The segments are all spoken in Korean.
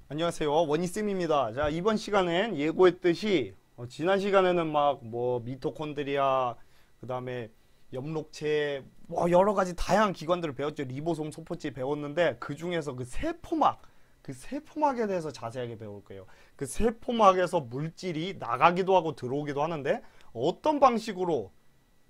안녕하세요. 원희쌤입니다. 자, 이번 시간엔 예고했듯이 지난 시간에는 막 뭐 미토콘드리아, 그 다음에 엽록체, 뭐 여러 가지 다양한 기관들을 배웠죠. 리보솜, 소포지 배웠는데 그 중에서 그 세포막에 대해서 자세하게 배울 거예요. 그 세포막에서 물질이 나가기도 하고 들어오기도 하는데 어떤 방식으로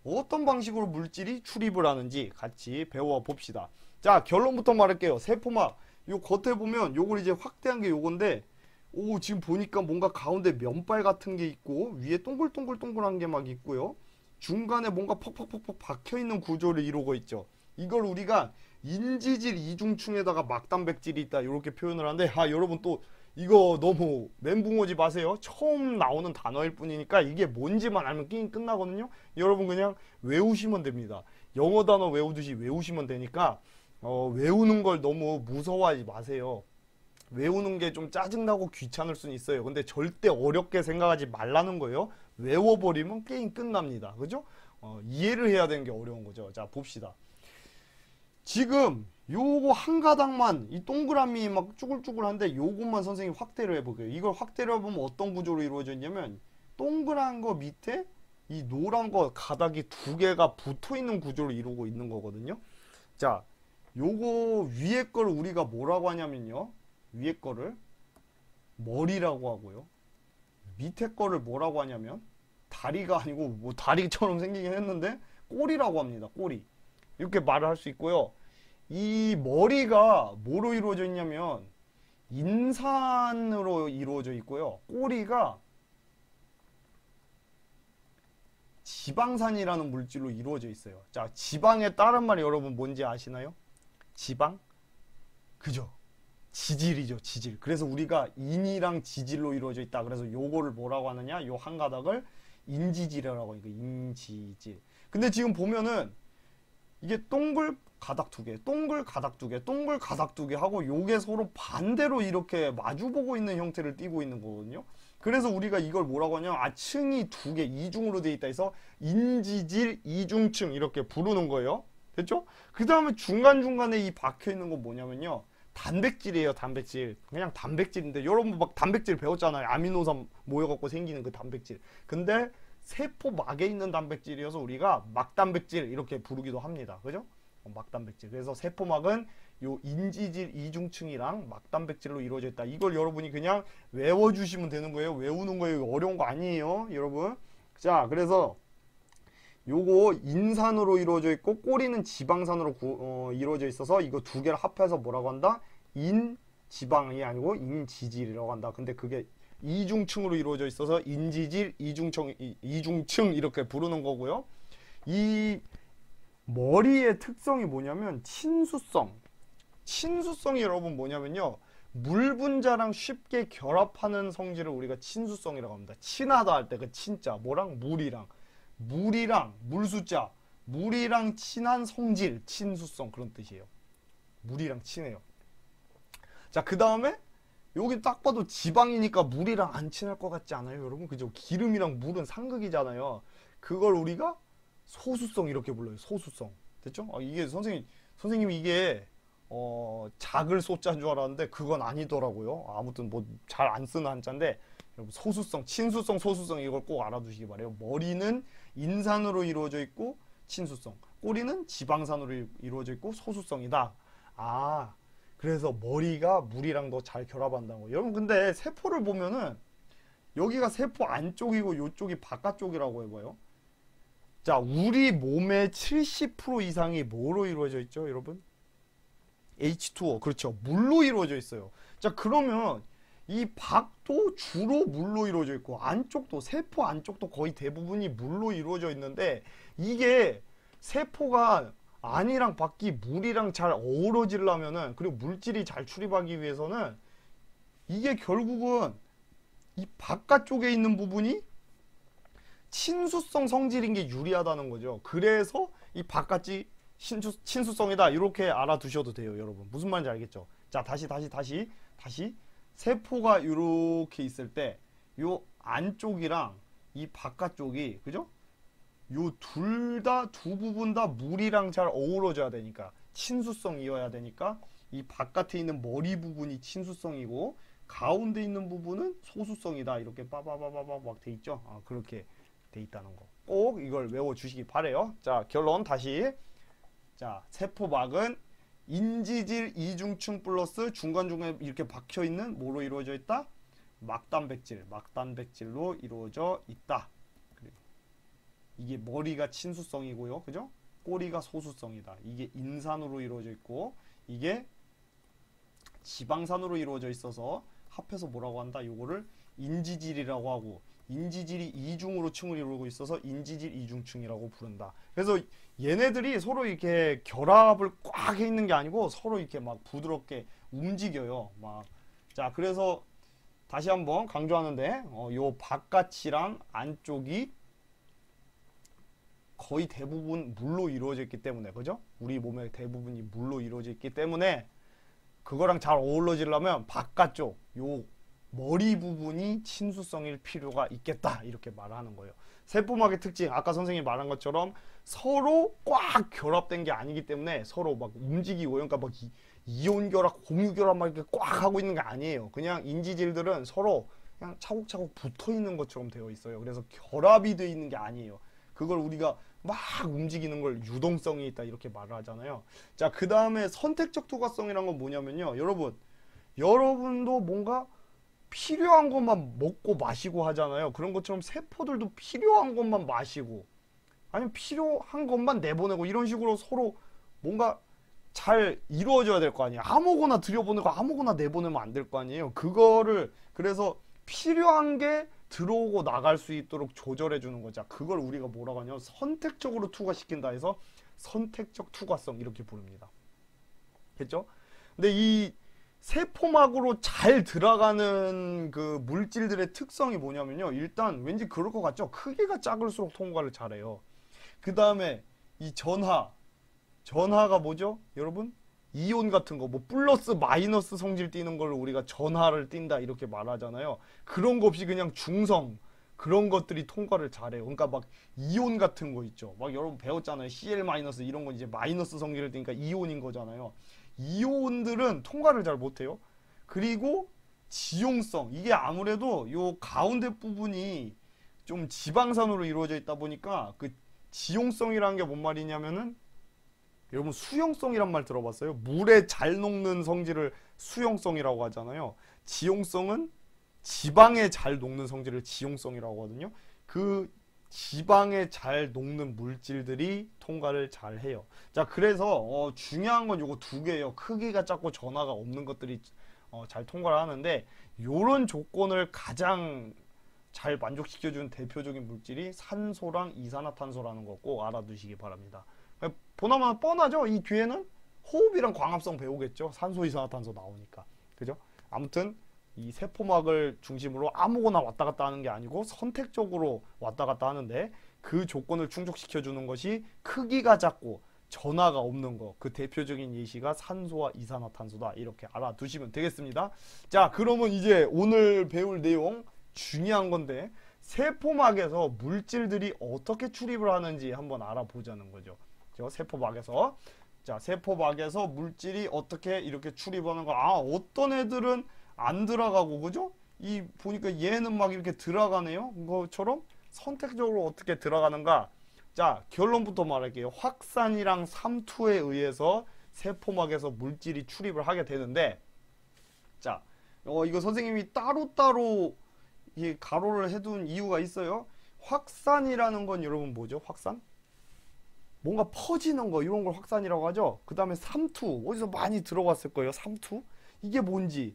물질이 출입을 하는지 같이 배워 봅시다. 자, 결론부터 말할게요. 세포막. 요 겉에 보면 요걸 이제 확대한 게 요건데, 오, 지금 보니까 뭔가 가운데 면발 같은 게 있고, 위에 동글동글동글한 게 막 있고요. 중간에 뭔가 퍽퍽퍽퍽 박혀 있는 구조를 이루고 있죠. 이걸 우리가 인지질 이중층에다가 막단백질이 있다, 이렇게 표현을 하는데, 아, 여러분 또 이거 너무 멘붕 오지 마세요. 처음 나오는 단어일 뿐이니까 이게 뭔지만 알면 게임 끝나거든요. 여러분 그냥 외우시면 됩니다. 영어 단어 외우듯이 외우시면 되니까 외우는 걸 너무 무서워하지 마세요. 외우는 게 좀 짜증나고 귀찮을 수는 있어요. 근데 절대 어렵게 생각하지 말라는 거예요. 외워버리면 게임 끝납니다. 그죠? 이해를 해야 되는 게 어려운 거죠. 자, 봅시다. 지금 요거 한 가닥만 이 동그라미 막 쭈글쭈글한데 요것만 선생님이 확대를 해볼게요. 이걸 확대를 해보면 어떤 구조로 이루어져 있냐면 동그란 거 밑에 이 노란 거 가닥이 두 개가 붙어 있는 구조를 이루고 있는 거거든요. 자, 요거 위에 거를 우리가 뭐라고 하냐면요. 위에 거를 머리라고 하고요. 밑에 거를 뭐라고 하냐면 다리가 아니고 뭐 다리처럼 생기긴 했는데 꼬리라고 합니다. 꼬리. 이렇게 말을 할 수 있고요. 이 머리가 뭐로 이루어져 있냐면 인산으로 이루어져 있고요. 꼬리가 지방산이라는 물질로 이루어져 있어요. 자, 지방의 다른 말이 여러분 뭔지 아시나요? 지방? 그죠? 지질이죠, 지질. 그래서 우리가 인이랑 지질로 이루어져 있다. 그래서 요거를 뭐라고 하느냐? 요 한 가닥을 인지질이라고 하니까 인지질. 근데 지금 보면은 이게 동글 가닥 두 개, 동글 가닥 두 개, 동글 가닥 두 개 하고 요게 서로 반대로 이렇게 마주보고 있는 형태를 띠고 있는 거거든요. 그래서 우리가 이걸 뭐라고 하냐? 아, 층이 두 개, 이중으로 되어 있다 해서 인지질 이중층 이렇게 부르는 거예요. 됐죠? 그 다음에 중간중간에 이 박혀 있는 건 뭐냐면요. 단백질이에요, 단백질. 그냥 단백질인데, 여러분 막 단백질 배웠잖아요. 아미노산 모여갖고 생기는 그 단백질. 근데 세포막에 있는 단백질이어서 우리가 막단백질 이렇게 부르기도 합니다. 그죠? 막단백질. 그래서 세포막은 요 인지질 이중층이랑 막단백질로 이루어져 있다. 이걸 여러분이 그냥 외워주시면 되는 거예요. 외우는 거예요. 어려운 거 아니에요, 여러분. 자, 그래서 요거 인산으로 이루어져 있고 꼬리는 지방산으로 이루어져 있어서 이거 두 개를 합해서 뭐라고 한다? 인지방이 아니고 인지질이라고 한다. 근데 그게 이중층으로 이루어져 있어서 인지질 이중층 이렇게 부르는 거고요. 이 머리의 특성이 뭐냐면 친수성이 여러분 뭐냐면요. 물 분자랑 쉽게 결합하는 성질을 우리가 친수성이라고 합니다. 친하다 할 때 그 친자 뭐랑 물이랑 물수자 물이랑 친한 성질 친수성 그런 뜻이에요. 물이랑 친해요. 자, 그 다음에 여기 딱 봐도 지방이니까 물이랑 안 친할 것 같지 않아요, 여러분? 그죠? 기름이랑 물은 상극이잖아요. 그걸 우리가 소수성 이렇게 불러요. 소수성. 됐죠? 이게 선생님이 이게 작을 소자인 줄 알았는데 그건 아니더라고요. 아무튼 뭐 잘 안 쓰는 한자인데 여러분 소수성, 친수성, 소수성 이걸 꼭 알아두시기 바래요. 머리는 인산으로 이루어져 있고 친수성, 꼬리는 지방산으로 이루어져 있고 소수성이다. 아, 그래서 머리가 물이랑 더 잘 결합한다는 거예요. 여러분 근데 세포를 보면은 여기가 세포 안쪽이고 이쪽이 바깥쪽이라고 해봐요. 자, 우리 몸의 70% 이상이 뭐로 이루어져 있죠, 여러분? H2O. 그렇죠. 물로 이루어져 있어요. 자, 그러면 이 박도 주로 물로 이루어져 있고 안쪽도 세포 안쪽도 거의 대부분이 물로 이루어져 있는데 이게 세포가 안이랑 밖이 물이랑 잘 어우러지려면은 그리고 물질이 잘 출입하기 위해서는 이게 결국은 이 바깥쪽에 있는 부분이 친수성 성질인 게 유리하다는 거죠. 그래서 이 바깥이 친수성이다 이렇게 알아두셔도 돼요, 여러분. 무슨 말인지 알겠죠? 자, 다시 세포가 이렇게 있을 때 요 안쪽이랑 이 바깥쪽이 그죠? 요 두 부분 다 물이랑 잘 어우러져야 되니까 친수성이어야 되니까 이 바깥에 있는 머리 부분이 친수성이고 가운데 있는 부분은 소수성이다. 이렇게 빠바바바바 막 돼 있죠. 그렇게 돼 있다는 거. 꼭 이걸 외워 주시기 바래요. 자, 결론 다시. 자, 세포막은 인지질 이중층 플러스 중간중간에 이렇게 박혀 있는 뭐로 이루어져 있다? 막단백질로 이루어져 있다. 이게 머리가 친수성이고요. 그죠? 꼬리가 소수성이다. 이게 인산으로 이루어져 있고 이게 지방산으로 이루어져 있어서 합해서 뭐라고 한다? 요거를 인지질이라고 하고 인지질이 이중으로 층을 이루고 있어서 인지질 이중층이라고 부른다. 그래서 얘네들이 서로 이렇게 결합을 꽉 해 있는 게 아니고 서로 이렇게 막 부드럽게 움직여요. 막. 자, 그래서 다시 한번 강조하는데 요 바깥이랑 안쪽이 거의 대부분 물로 이루어져 있기 때문에 그죠? 우리 몸의 대부분이 물로 이루어져 있기 때문에 그거랑 잘 어우러지려면 바깥쪽 요 머리 부분이 친수성일 필요가 있겠다 이렇게 말하는 거예요. 세포막의 특징 아까 선생님이 말한 것처럼 서로 꽉 결합된 게 아니기 때문에 서로 막 움직이고 그러니까 막 이온 결합, 공유 결합 막 이렇게 꽉 하고 있는 게 아니에요. 그냥 인지질들은 서로 그냥 차곡차곡 붙어 있는 것처럼 되어 있어요. 그래서 결합이 되어 있는 게 아니에요. 그걸 우리가 막 움직이는 걸 유동성이 있다 이렇게 말을 하잖아요. 자, 그 다음에 선택적 투과성이란 건 뭐냐면요. 여러분도 뭔가 필요한 것만 먹고 마시고 하잖아요. 그런 것처럼 세포들도 필요한 것만 마시고 아니면 필요한 것만 내보내고 이런 식으로 서로 뭔가 잘 이루어져야 될 거 아니에요. 아무거나 들여보내고 아무거나 내보내면 안 될 거 아니에요. 그거를 그래서 필요한 게 들어오고 나갈 수 있도록 조절해 주는 거죠. 그걸 우리가 뭐라고 하냐면 선택적으로 투과시킨다 해서 선택적 투과성 이렇게 부릅니다. 됐죠? 근데 이 세포막으로 잘 들어가는 그 물질들의 특성이 뭐냐면요. 일단 왠지 그럴 것 같죠? 크기가 작을수록 통과를 잘해요. 그 다음에 이 전하가 뭐죠? 여러분? 이온 같은 거, 뭐 플러스 마이너스 성질 띠는 걸 우리가 전하를 띈다 이렇게 말하잖아요. 그런 거 없이 그냥 중성 그런 것들이 통과를 잘해요. 그러니까 막 이온 같은 거 있죠. 막 여러분 배웠잖아요. Cl 마이너스 이런 건 이제 마이너스 성질을 띠니까 이온인 거잖아요. 이온들은 통과를 잘 못해요. 그리고 지용성 이게 아무래도 요 가운데 부분이 좀 지방산으로 이루어져 있다 보니까 그 지용성이라는 게 뭔 말이냐면은 여러분 수용성이란 말 들어봤어요? 물에 잘 녹는 성질을 수용성이라고 하잖아요. 지용성은 지방에 잘 녹는 성질을 지용성이라고 하거든요. 그 지방에 잘 녹는 물질들이 통과를 잘 해요. 자, 그래서 중요한 건 요거 두 개예요. 크기가 작고 전하가 없는 것들이 잘 통과를 하는데 요런 조건을 가장 잘 만족시켜주는 대표적인 물질이 산소랑 이산화탄소라는 거 꼭 알아두시기 바랍니다. 보나마나 뻔하죠? 이 뒤에는 호흡이랑 광합성 배우겠죠? 산소, 이산화탄소 나오니까. 그죠? 아무튼 이 세포막을 중심으로 아무거나 왔다 갔다 하는 게 아니고 선택적으로 왔다 갔다 하는데 그 조건을 충족시켜주는 것이 크기가 작고 전하가 없는 거. 그 대표적인 예시가 산소와 이산화탄소다. 이렇게 알아두시면 되겠습니다. 자, 그러면 이제 오늘 배울 내용 중요한 건데 세포막에서 물질들이 어떻게 출입을 하는지 한번 알아보자는 거죠. 세포막에서. 자, 세포막에서 물질이 어떻게 이렇게 출입하는 거. 어떤 애들은 안 들어가고, 그죠? 이, 보니까 얘는 막 이렇게 들어가네요. 그것처럼 선택적으로 어떻게 들어가는가. 자, 결론부터 말할게요. 확산이랑 삼투에 의해서 세포막에서 물질이 출입을 하게 되는데, 자, 이거 선생님이 따로따로 이 가로를 해둔 이유가 있어요. 확산이라는 건 여러분 뭐죠? 확산? 뭔가 퍼지는 거 이런 걸 확산이라고 하죠. 그 다음에 삼투 어디서 많이 들어봤을 거예요. 삼투 이게 뭔지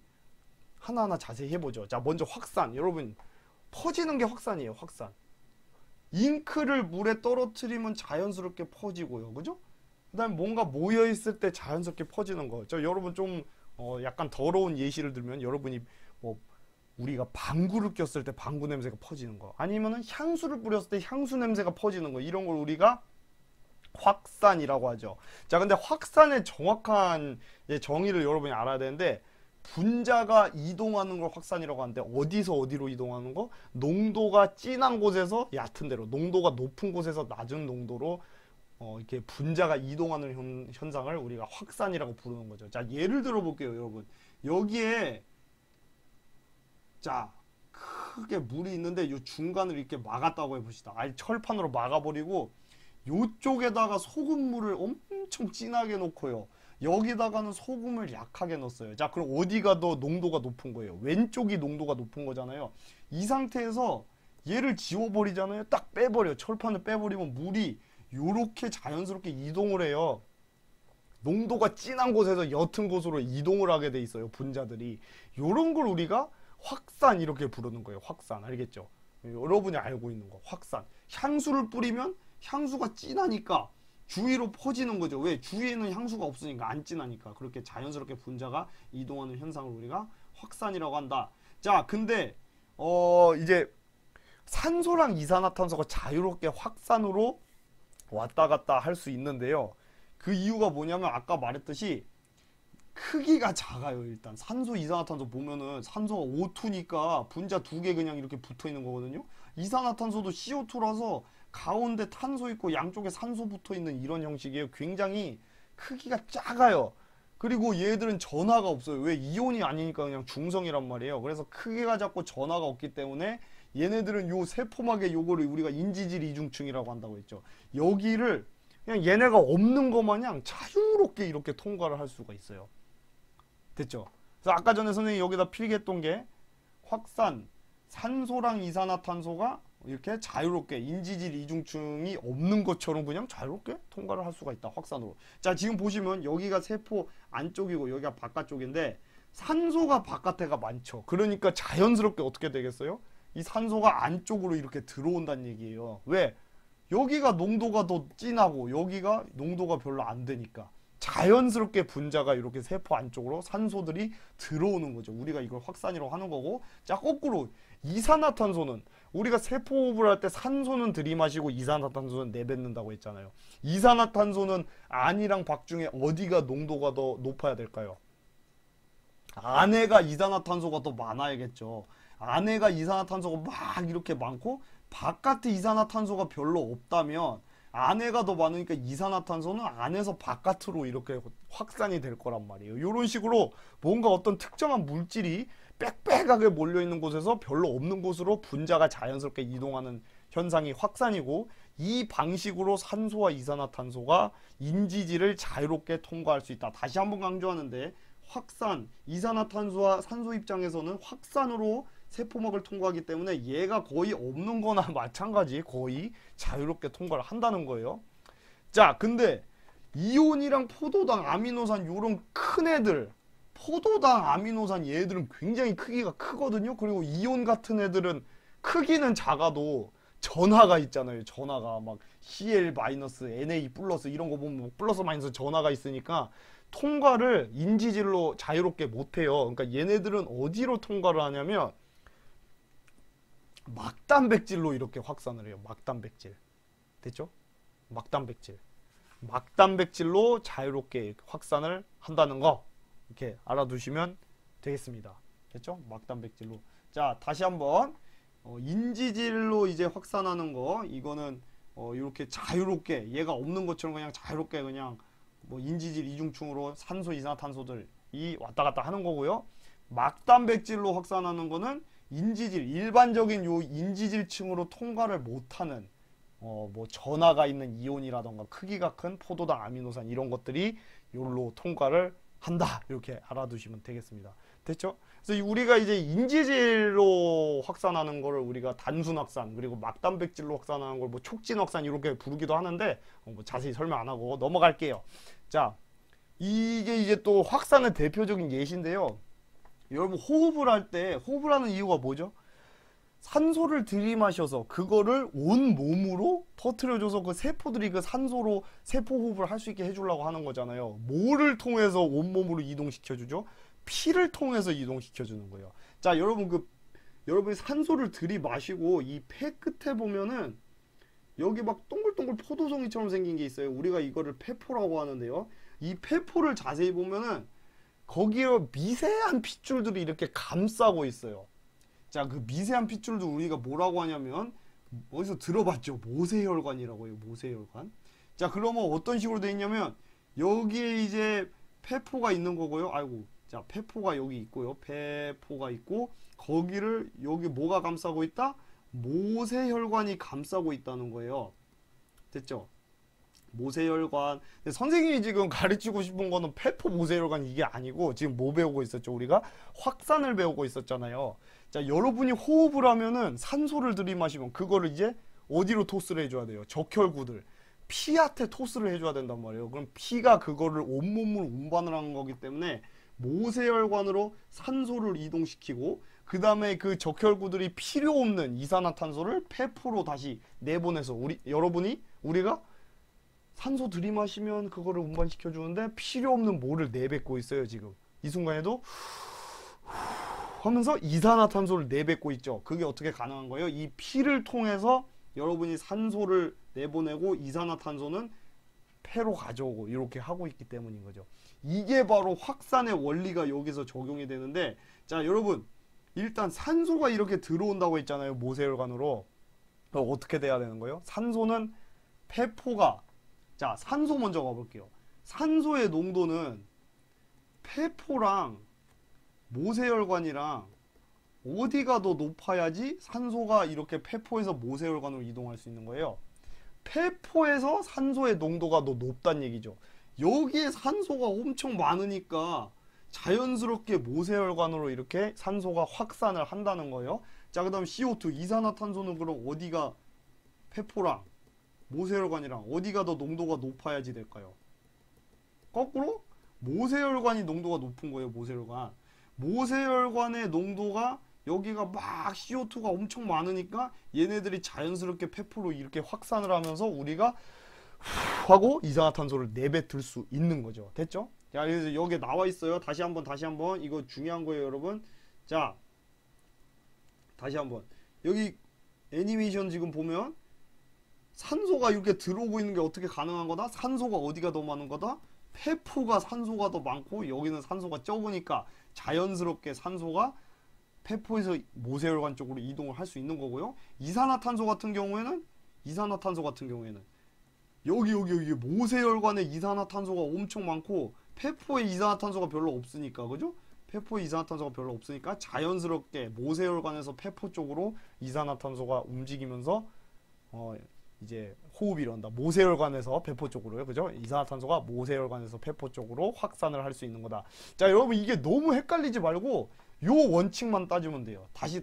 하나하나 자세히 해보죠. 자, 먼저 확산. 여러분 퍼지는 게 확산이에요. 확산. 잉크를 물에 떨어뜨리면 자연스럽게 퍼지고요. 그죠? 그 다음에 뭔가 모여있을 때 자연스럽게 퍼지는 거. 여러분 좀 약간 더러운 예시를 들면 여러분이 뭐 우리가 방구를 꼈을 때 방구 냄새가 퍼지는 거, 아니면은 향수를 뿌렸을 때 향수 냄새가 퍼지는 거, 이런 걸 우리가 확산이라고 하죠. 자, 근데 확산의 정확한 정의를 여러분이 알아야 되는데, 분자가 이동하는 걸 확산이라고 하는데 어디서 어디로 이동하는 거? 농도가 진한 곳에서 얕은 데로, 농도가 높은 곳에서 낮은 농도로 이렇게 분자가 이동하는 현상을 우리가 확산이라고 부르는 거죠. 자, 예를 들어 볼게요, 여러분. 여기에 자, 크게 물이 있는데 요 중간을 이렇게 막았다고 해봅시다. 아니, 철판으로 막아버리고 요쪽에다가 소금물을 엄청 진하게 넣고요. 여기다가는 소금을 약하게 넣었어요. 자, 그럼 어디가 더 농도가 높은 거예요? 왼쪽이 농도가 높은 거잖아요. 이 상태에서 얘를 지워버리잖아요. 딱 빼버려. 철판을 빼버리면 물이 요렇게 자연스럽게 이동을 해요. 농도가 진한 곳에서 옅은 곳으로 이동을 하게 돼 있어요. 분자들이. 요런 걸 우리가 확산 이렇게 부르는 거예요. 확산. 알겠죠? 여러분이 알고 있는 거. 확산. 향수를 뿌리면 향수가 진하니까 주위로 퍼지는 거죠. 왜? 주위에는 향수가 없으니까 안 진하니까. 그렇게 자연스럽게 분자가 이동하는 현상을 우리가 확산이라고 한다. 자, 근데 이제 산소랑 이산화탄소가 자유롭게 확산으로 왔다 갔다 할 수 있는데요. 그 이유가 뭐냐면 아까 말했듯이 크기가 작아요. 일단 산소, 이산화탄소 보면은 산소가 O2니까 분자 두 개 그냥 이렇게 붙어 있는 거거든요. 이산화탄소도 CO2라서 가운데 탄소 있고 양쪽에 산소 붙어 있는 이런 형식이에요. 굉장히 크기가 작아요. 그리고 얘들은 전하가 없어요. 왜? 이온이 아니니까 그냥 중성이란 말이에요. 그래서 크기가 작고 전하가 없기 때문에 얘네들은 요 세포막의 요거를 우리가 인지질 이중층이라고 한다고 했죠. 여기를 그냥 얘네가 없는 것 마냥 자유롭게 이렇게 통과를 할 수가 있어요. 됐죠? 그래서 아까 전에 선생님이 여기다 필기했던 게 확산, 산소랑 이산화탄소가 이렇게 자유롭게 인지질 이중층이 없는 것처럼 그냥 자유롭게 통과를 할 수가 있다. 확산으로. 자, 지금 보시면 여기가 세포 안쪽이고 여기가 바깥쪽인데 산소가 바깥에가 많죠. 그러니까 자연스럽게 어떻게 되겠어요? 이 산소가 안쪽으로 이렇게 들어온다는 얘기예요. 왜? 여기가 농도가 더 진하고 여기가 농도가 별로 안 되니까 자연스럽게 분자가 이렇게 세포 안쪽으로 산소들이 들어오는 거죠. 우리가 이걸 확산이라고 하는 거고. 자, 거꾸로 이산화탄소는 우리가 세포 호흡을 할 때 산소는 들이마시고 이산화탄소는 내뱉는다고 했잖아요. 이산화탄소는 안이랑 박 중에 어디가 농도가 더 높아야 될까요? 안에가 이산화탄소가 더 많아야겠죠. 안에가 이산화탄소가 막 이렇게 많고 바깥에 이산화탄소가 별로 없다면 안에가 더 많으니까 이산화탄소는 안에서 바깥으로 이렇게 확산이 될 거란 말이에요. 이런 식으로 뭔가 어떤 특정한 물질이 빽빽하게 몰려있는 곳에서 별로 없는 곳으로 분자가 자연스럽게 이동하는 현상이 확산이고, 이 방식으로 산소와 이산화탄소가 인지질을 자유롭게 통과할 수 있다. 다시 한번 강조하는데 확산, 이산화탄소와 산소 입장에서는 확산으로 세포막을 통과하기 때문에 얘가 거의 없는 거나 마찬가지 거의 자유롭게 통과를 한다는 거예요. 자, 근데 이온이랑 포도당, 아미노산 요런 큰 애들, 포도당, 아미노산 얘들은 굉장히 크기가 크거든요. 그리고 이온 같은 애들은 크기는 작아도 전하가 있잖아요. 전하가 막 Cl-, Na+, 이런 거 보면 플러스 마이너스 전하가 있으니까 통과를 인지질로 자유롭게 못해요. 그러니까 얘네들은 어디로 통과를 하냐면 막단백질로 이렇게 확산을 해요. 막단백질. 됐죠? 막단백질. 막단백질로 자유롭게 확산을 한다는 거 이렇게 알아두시면 되겠습니다. 됐죠? 막단백질로. 자, 다시 한번 인지질로 이제 확산하는 거, 이거는 이렇게 자유롭게 얘가 없는 것처럼 그냥 자유롭게 그냥 뭐 인지질 이중층으로 산소, 이산화탄소들이 왔다 갔다 하는 거고요. 막단백질로 확산하는 거는 인지질, 일반적인 요 인지질층으로 통과를 못하는 뭐 전하가 있는 이온이라던가 크기가 큰 포도당, 아미노산 이런 것들이 요로 통과를 한다. 이렇게 알아두시면 되겠습니다. 됐죠? 그래서 우리가 이제 인지질로 확산하는 거를 우리가 단순 확산, 그리고 막단백질로 확산하는 걸 뭐 촉진 확산 이렇게 부르기도 하는데 뭐 자세히 설명 안 하고 넘어갈게요. 자, 이게 이제 또 확산의 대표적인 예시인데요. 여러분 호흡을 할 때, 호흡을 하는 이유가 뭐죠? 산소를 들이마셔서 그거를 온 몸으로 퍼뜨려줘서 그 세포들이 그 산소로 세포 호흡을 할 수 있게 해주려고 하는 거잖아요. 뭐를 통해서 온몸으로 이동시켜주죠? 피를 통해서 이동시켜주는 거예요. 자, 여러분 여러분이 산소를 들이마시고 이 폐 끝에 보면은 여기 막 동글동글 포도송이처럼 생긴 게 있어요. 우리가 이거를 폐포라고 하는데요. 이 폐포를 자세히 보면은 거기에 미세한 핏줄들이 이렇게 감싸고 있어요. 자, 그 미세한 핏줄도 우리가 뭐라고 하냐면 어디서 들어봤죠? 모세혈관이라고 해요. 모세혈관. 자, 그러면 어떤 식으로 되어 있냐면 여기에 이제 폐포가 있는 거고요. 아이고, 자, 폐포가 여기 있고요. 폐포가 있고 거기를 여기 뭐가 감싸고 있다? 모세혈관이 감싸고 있다는 거예요. 됐죠? 모세혈관. 근데 선생님이 지금 가르치고 싶은 거는 폐포 모세혈관 이게 아니고 지금 뭐 배우고 있었죠? 우리가 확산을 배우고 있었잖아요. 자, 여러분이 호흡을 하면은 산소를 들이마시면 그거를 이제 어디로 토스를 해줘야 돼요? 적혈구들. 피한테 토스를 해줘야 된단 말이에요. 그럼 피가 그거를 온몸으로 운반을 하는 거기 때문에 모세혈관으로 산소를 이동시키고 그 다음에 그 적혈구들이 필요 없는 이산화탄소를 폐포로 다시 내보내서 우리가 산소 들이마시면 그거를 운반시켜 주는데 필요 없는 뭐를 내뱉고 있어요. 지금 이 순간에도 하면서 이산화탄소를 내뱉고 있죠. 그게 어떻게 가능한 거예요? 이 피를 통해서 여러분이 산소를 내보내고 이산화탄소는 폐로 가져오고 이렇게 하고 있기 때문인 거죠. 이게 바로 확산의 원리가 여기서 적용이 되는데, 자, 여러분 일단 산소가 이렇게 들어온다고 했잖아요. 모세혈관으로. 어떻게 돼야 되는 거예요? 산소는 폐포가, 자, 산소 먼저 가볼게요. 산소의 농도는 폐포랑 모세혈관이랑 어디가 더 높아야지 산소가 이렇게 폐포에서 모세혈관으로 이동할 수 있는 거예요. 폐포에서 산소의 농도가 더 높다는 얘기죠. 여기에 산소가 엄청 많으니까 자연스럽게 모세혈관으로 이렇게 산소가 확산을 한다는 거예요. 자, 그 다음 CO2 이산화탄소는 그럼 어디가 폐포랑 모세혈관이랑 어디가 더 농도가 높아야지 될까요? 거꾸로 모세혈관이 농도가 높은 거예요. 모세혈관의 농도가 여기가 막 CO2가 엄청 많으니까 얘네들이 자연스럽게 폐포로 이렇게 확산을 하면서 우리가 하고 이산화탄소를 내뱉을 수 있는 거죠. 됐죠? 자, 그래서 여기에 나와 있어요. 다시 한번 이거 중요한 거예요, 여러분. 자, 다시 한번 여기 애니메이션 지금 보면 산소가 이렇게 들어오고 있는 게 어떻게 가능한 거다? 산소가 어디가 더 많은 거다? 폐포가 산소가 더 많고 여기는 산소가 적으니까 자연스럽게 산소가 폐포에서 모세혈관 쪽으로 이동을 할 수 있는 거고요. 이산화탄소 같은 경우에는 여기 모세혈관에 이산화탄소가 엄청 많고 폐포에 이산화탄소가 별로 없으니까, 그죠? 폐포에 이산화탄소가 별로 없으니까 자연스럽게 모세혈관에서 폐포 쪽으로 이산화탄소가 움직이면서 이제 호흡이 일어난다. 모세혈관에서 폐포 쪽으로요. 그죠? 이산화탄소가 모세혈관에서 폐포 쪽으로 확산을 할 수 있는 거다. 자, 여러분 이게 너무 헷갈리지 말고 요 원칙만 따지면 돼요. 다시.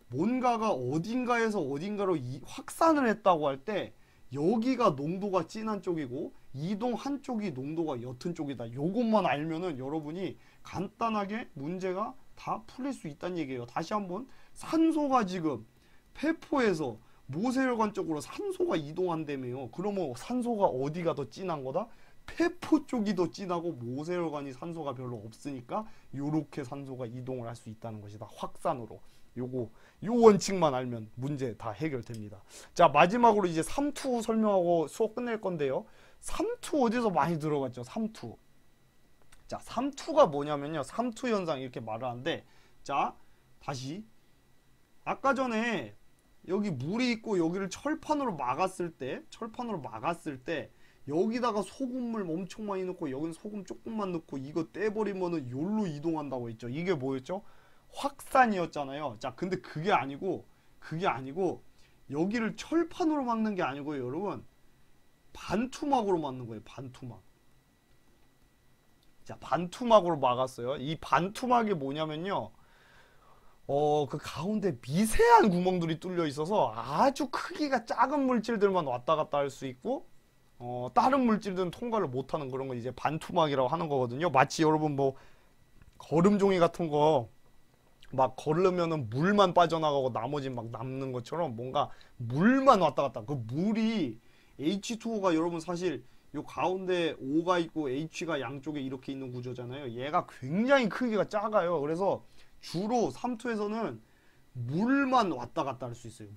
뭔가가 어딘가에서 어딘가로 확산을 했다고 할 때 여기가 농도가 진한 쪽이고 이동 한쪽이 농도가 옅은 쪽이다. 요것만 알면은 여러분이 간단하게 문제가 다 풀릴 수 있다는 얘기예요. 다시 한번 산소가 지금 폐포에서 모세혈관 쪽으로 산소가 이동한다며요. 그러면 산소가 어디가 더 진한 거다? 폐포 쪽이 더 진하고 모세혈관이 산소가 별로 없으니까 요렇게 산소가 이동을 할 수 있다는 것이다. 확산으로. 요 원칙만 알면 문제 다 해결됩니다. 자, 마지막으로 이제 삼투 설명하고 수업 끝낼 건데요. 삼투 어디서 많이 들어봤죠? 삼투. 자, 삼투가 뭐냐면요. 삼투 현상 이렇게 말을 하는데, 자, 다시 아까 전에 여기 물이 있고 여기를 철판으로 막았을 때 여기다가 소금물 엄청 많이 넣고 여기는 소금 조금만 넣고 이거 떼버리면은 요로 이동한다고 했죠. 이게 뭐였죠? 확산이었잖아요. 자, 근데 그게 아니고 여기를 철판으로 막는 게 아니고요, 여러분. 반투막으로 막는 거예요. 반투막. 자, 반투막으로 막았어요. 이 반투막이 뭐냐면요. 그 가운데 미세한 구멍들이 뚫려 있어서 아주 크기가 작은 물질들만 왔다 갔다 할 수 있고 다른 물질들은 통과를 못하는 그런 거 이제 반투막이라고 하는 거거든요. 마치 여러분 뭐 거름종이 같은 거 막 걸으면은 물만 빠져나가고 나머지 막 남는 것처럼 뭔가 물만 왔다 갔다. 그 물이 H2O가 여러분 사실 요 가운데 O가 있고 H가 양쪽에 이렇게 있는 구조잖아요. 얘가 굉장히 크기가 작아요. 그래서 주로 삼투에서는 물만 왔다 갔다 할 수 있어요.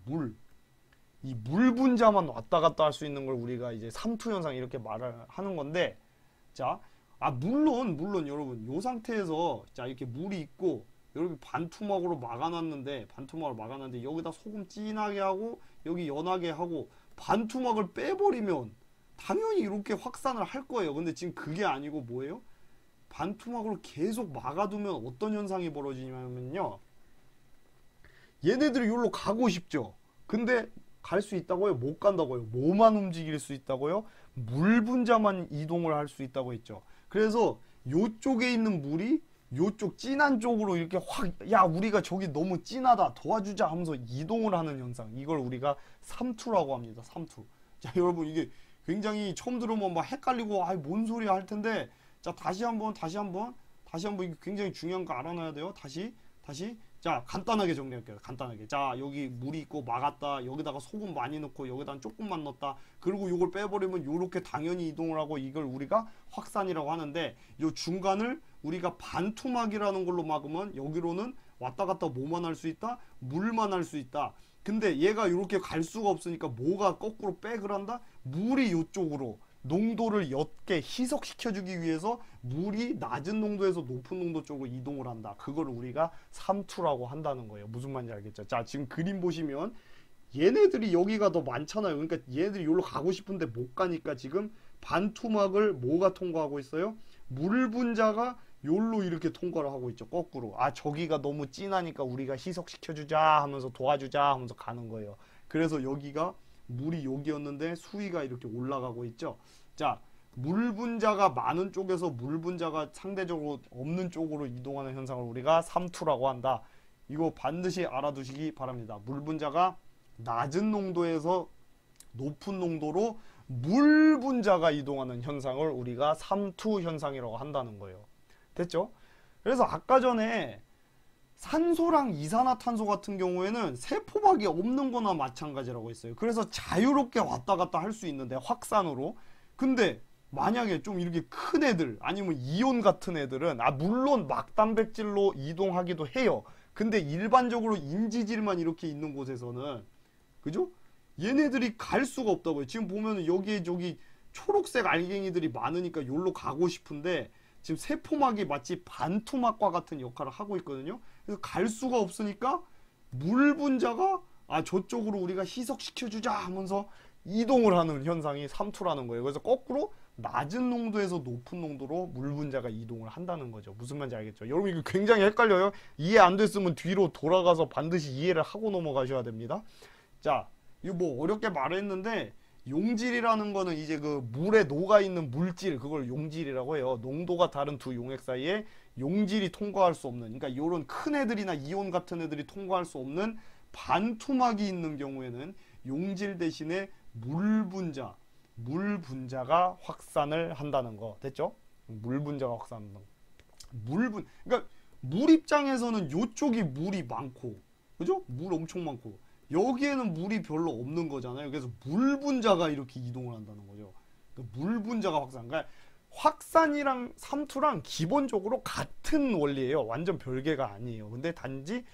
이 물 분자만 왔다 갔다 할 수 있는 걸 우리가 이제 삼투 현상 이렇게 말을 하는 건데, 자, 물론 여러분 요 상태에서 자 이렇게 물이 있고 여러분 반투막으로 막아놨는데 여기다 소금 진하게 하고 여기 연하게 하고 반투막을 빼버리면 당연히 이렇게 확산을 할 거예요. 근데 지금 그게 아니고 뭐예요? 반토막으로 계속 막아두면 어떤 현상이 벌어지냐면요. 얘네들이 여기로 가고 싶죠. 근데 갈 수 있다고요? 못 간다고요? 뭐만 움직일 수 있다고요? 물 분자만 이동을 할 수 있다고 했죠. 그래서 요쪽에 있는 물이 요쪽 진한 쪽으로 이렇게 확, 야, 우리가 저기 너무 진하다, 도와주자 하면서 이동을 하는 현상, 이걸 우리가 삼투라고 합니다. 삼투. 자, 여러분, 이게 굉장히 처음 들으면 막 헷갈리고, 아이, 뭔 소리야 할 텐데, 자, 다시 한번 이게 굉장히 중요한 거 알아놔야 돼요. 다시. 자, 간단하게 정리할게요. 간단하게. 자, 여기 물이 있고 막았다. 여기다가 소금 많이 넣고 여기다 조금만 넣었다. 그리고 이걸 빼버리면 요렇게 당연히 이동을 하고, 이걸 우리가 확산이라고 하는데, 요 중간을 우리가 반투막이라는 걸로 막으면 여기로는 왔다 갔다 뭐만 할 수 있다? 물만 할 수 있다. 근데 얘가 이렇게 갈 수가 없으니까 뭐가 거꾸로 백을 한다? 물이 요쪽으로 농도를 옅게 희석시켜주기 위해서 물이 낮은 농도에서 높은 농도 쪽으로 이동을 한다. 그걸 우리가 삼투라고 한다는 거예요. 무슨 말인지 알겠죠? 자, 지금 그림 보시면 얘네들이 여기가 더 많잖아요. 그러니까 얘네들이 여기로 가고 싶은데 못 가니까 지금 반투막을 뭐가 통과하고 있어요? 물 분자가 요로 이렇게 통과를 하고 있죠. 거꾸로. 아, 저기가 너무 진하니까 우리가 희석시켜주자 하면서 도와주자 하면서 가는 거예요. 그래서 여기가 물이 여기였는데 수위가 이렇게 올라가고 있죠. 자, 물 분자가 많은 쪽에서 물 분자가 상대적으로 없는 쪽으로 이동하는 현상을 우리가 삼투라고 한다. 이거 반드시 알아두시기 바랍니다. 물 분자가 낮은 농도에서 높은 농도로 물 분자가 이동하는 현상을 우리가 삼투 현상이라고 한다는 거예요. 됐죠? 그래서 아까 전에 산소랑 이산화탄소 같은 경우에는 세포막이 없는 거나 마찬가지라고 했어요. 그래서 자유롭게 왔다 갔다 할 수 있는데, 확산으로. 근데 만약에 좀 이렇게 큰 애들, 아니면 이온 같은 애들은, 물론 막단백질로 이동하기도 해요. 근데 일반적으로 인지질만 이렇게 있는 곳에서는, 그죠? 얘네들이 갈 수가 없다고요. 지금 보면 여기에 저기 초록색 알갱이들이 많으니까 여기로 가고 싶은데, 지금 세포막이 마치 반투막과 같은 역할을 하고 있거든요. 그래서 갈 수가 없으니까 물 분자가 저쪽으로 우리가 희석시켜주자 하면서 이동을 하는 현상이 삼투라는 거예요. 그래서 거꾸로 낮은 농도에서 높은 농도로 물 분자가 이동을 한다는 거죠. 무슨 말인지 알겠죠? 여러분, 이거 굉장히 헷갈려요. 이해 안 됐으면 뒤로 돌아가서 반드시 이해를 하고 넘어가셔야 됩니다. 자, 이거 뭐 어렵게 말했는데, 용질이라는 거는 이제 그 물에 녹아있는 물질, 그걸 용질이라고 해요. 농도가 다른 두 용액 사이에 용질이 통과할 수 없는, 그러니까 요런 큰 애들이나 이온 같은 애들이 통과할 수 없는 반투막이 있는 경우에는 용질 대신에 물 분자가 확산을 한다는 거. 됐죠? 물 분자가 확산한다. 그러니까 물 입장에서는 요쪽이 물이 많고, 그죠? 물 엄청 많고, 여기에는 물이 별로 없는 거잖아요. 그래서 물 분자가 이렇게 이동을 한다는 거죠. 물 분자가 확산. 그러니까 확산이랑 삼투랑 기본적으로 같은 원리예요. 완전 별개가 아니에요. 근데 단지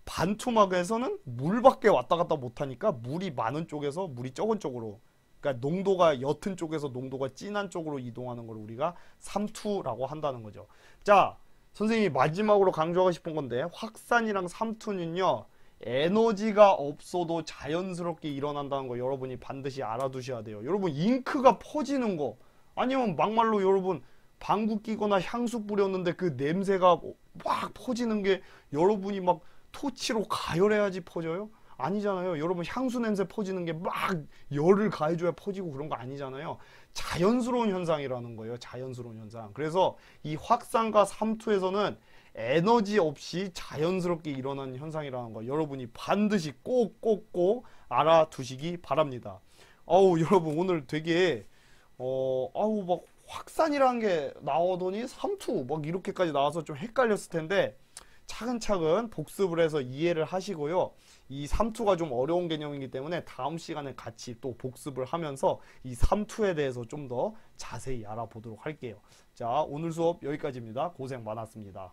반투막에서는 물밖에 왔다 갔다 못하니까 물이 많은 쪽에서 물이 적은 쪽으로, 그러니까 농도가 옅은 쪽에서 농도가 진한 쪽으로 이동하는 걸 우리가 삼투라고 한다는 거죠. 자, 선생님이 마지막으로 강조하고 싶은 건데, 확산이랑 삼투는요, 에너지가 없어도 자연스럽게 일어난다는 거 여러분이 반드시 알아두셔야 돼요. 여러분, 잉크가 퍼지는 거, 아니면 막말로 여러분 방구 끼거나 향수 뿌렸는데 그 냄새가 막 퍼지는 게 여러분이 막 토치로 가열해야지 퍼져요? 아니잖아요. 여러분, 향수 냄새 퍼지는 게 막 열을 가해줘야 퍼지고 그런 거 아니잖아요. 자연스러운 현상이라는 거예요. 자연스러운 현상. 그래서 이 확산과 삼투에서는 에너지 없이 자연스럽게 일어나는 현상이라는 거 여러분이 반드시 꼭 알아두시기 바랍니다. 여러분, 오늘 되게 막 확산이라는 게 나오더니 삼투 막 이렇게까지 나와서 좀 헷갈렸을 텐데, 차근차근 복습을 해서 이해를 하시고요. 이 삼투가 좀 어려운 개념이기 때문에 다음 시간에 같이 또 복습을 하면서 이 삼투에 대해서 좀 더 자세히 알아보도록 할게요. 자, 오늘 수업 여기까지입니다. 고생 많았습니다.